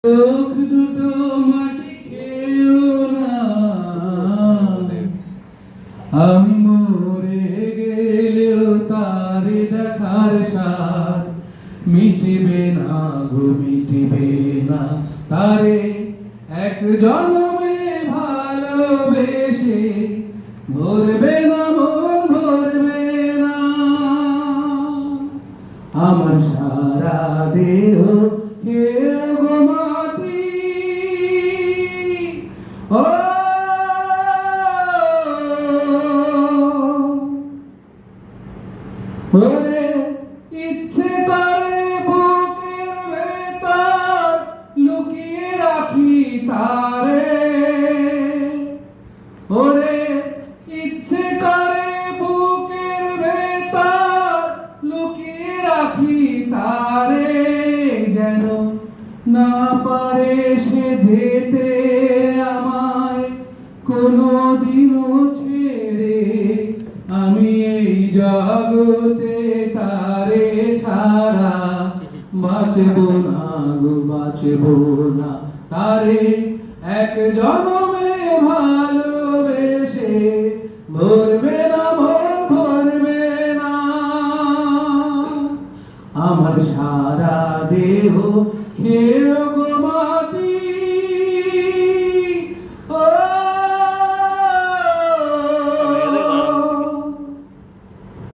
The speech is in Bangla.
চোখ দুটো মাটি খেয়েও না, আমি মরে গেলেও তারে দেখার স্বাদ মিটিবে না গো, মিটিবে না। তারে এক জন্মে ভালোবেসে মরবে না, মন ভরবে না। আমার সারা দেহ খেয়ে গো মাটি, ও ওরে ইচ্ছে করে বুকের ভেতর লুকিয়ে রাখি তারে, ওরে ইচ্ছে করে বুকের ভেতর লুকিয়ে রাখি তারে, যেন না পারে সে যেতে আমায় কোনদিনও ছেড়ে। আমি এই জগতে তারে ছাড়া বাঁচব না গো, বাঁচব না। তারে এক জন্মে ভালোবেসে মরবে না, মন ভরবে না। আমার সারা দেহ খেয়ে